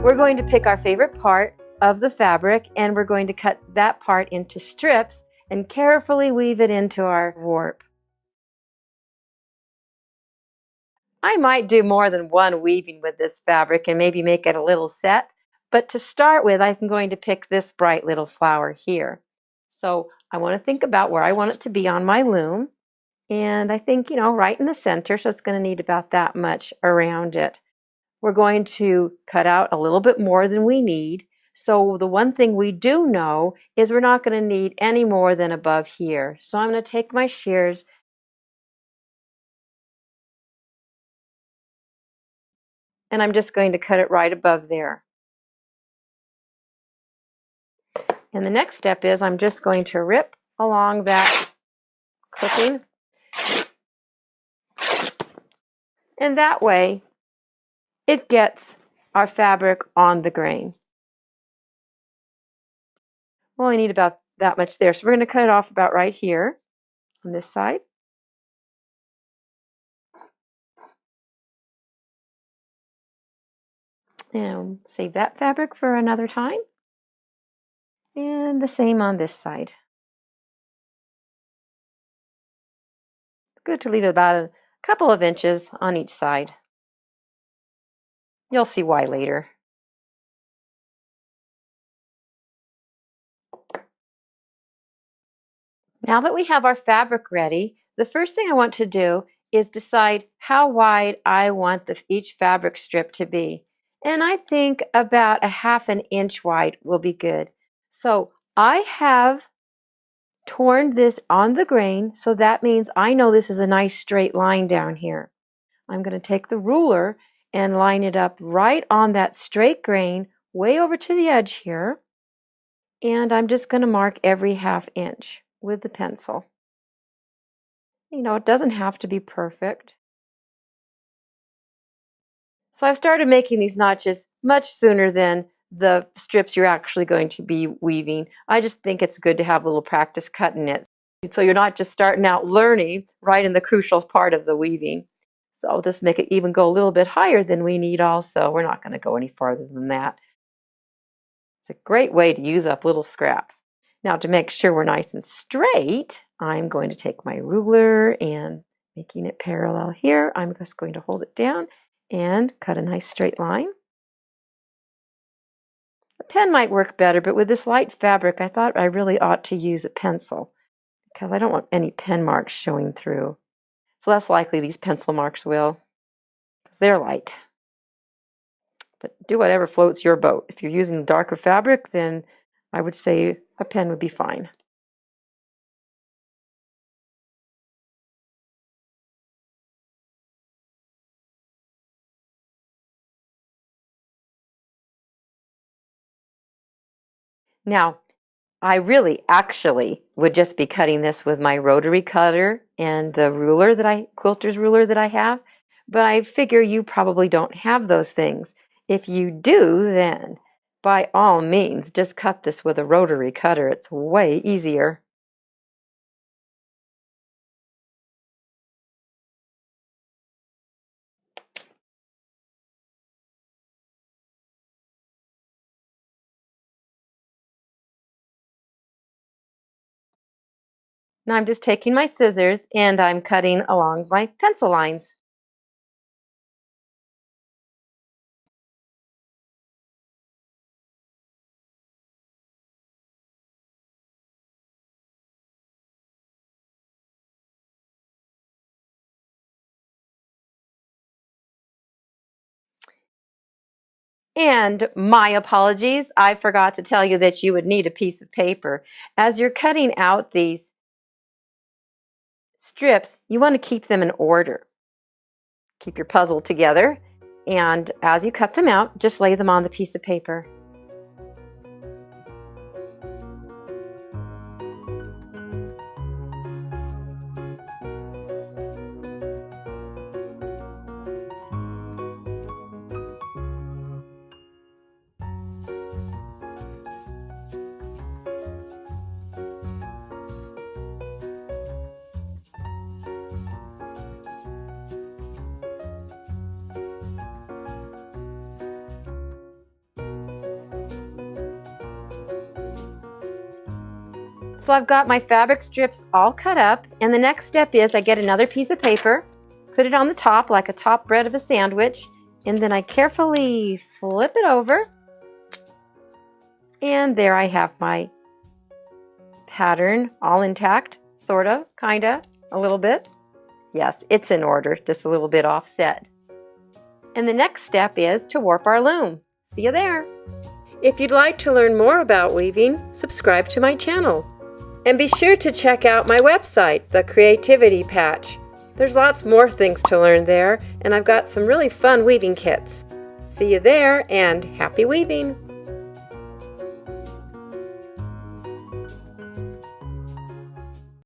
We're going to pick our favorite part of the fabric and we're going to cut that part into strips and carefully weave it into our warp. I might do more than one weaving with this fabric and maybe make it a little set, but to start with, I'm going to pick this bright little flower here. So I want to think about where I want it to be on my loom, and I think, right in the center, so it's going to need about that much around it. We're going to cut out a little bit more than we need. So the one thing we do know is we're not going to need any more than above here. So I'm going to take my shears and I'm just going to cut it right above there. And the next step is I'm just going to rip along that clipping. And that way it gets our fabric on the grain. We only need about that much there. So we're going to cut it off about right here on this side. And save that fabric for another time. And the same on this side. Good to leave about a couple of inches on each side. You'll see why later. Now that we have our fabric ready, the first thing I want to do is decide how wide I want each fabric strip to be. And I think about a ½ inch wide will be good. So I have torn this on the grain, so that means I know this is a nice straight line down here. I'm going to take the ruler and line it up right on that straight grain, way over to the edge here. And I'm just going to mark every ½ inch with the pencil. It doesn't have to be perfect. So I've started making these notches much sooner than the strips you're actually going to be weaving. I just think it's good to have a little practice cutting it, so you're not just starting out learning right in the crucial part of the weaving. So I'll just make it even go a little bit higher than we need also. We're not going to go any farther than that. It's a great way to use up little scraps. Now, to make sure we're nice and straight, I'm going to take my ruler and making it parallel here, I'm just going to hold it down and cut a nice straight line. A pen might work better, but with this light fabric, I thought I really ought to use a pencil because I don't want any pen marks showing through. It's less likely these pencil marks will, because they're light. But do whatever floats your boat. If you're using darker fabric, then I would say a pen would be fine. Now, I really actually would just be cutting this with my rotary cutter and the quilter's ruler that I have, but I figure you probably don't have those things. If you do, then by all means, just cut this with a rotary cutter. It's way easier. Now I'm just taking my scissors and I'm cutting along my pencil lines. And my apologies, I forgot to tell you that you would need a piece of paper. As you're cutting out these strips, you want to keep them in order. Keep your puzzle together, and as you cut them out, just lay them on the piece of paper. So I've got my fabric strips all cut up, and the next step is I get another piece of paper, put it on the top like a top bread of a sandwich, and then I carefully flip it over, and there I have my pattern all intact, sort of, kind of, a little bit. Yes, it's in order, just a little bit offset. And the next step is to warp our loom. See you there. If you'd like to learn more about weaving, subscribe to my channel. And be sure to check out my website, The Creativity Patch. There's lots more things to learn there, and I've got some really fun weaving kits. See you there, and happy weaving!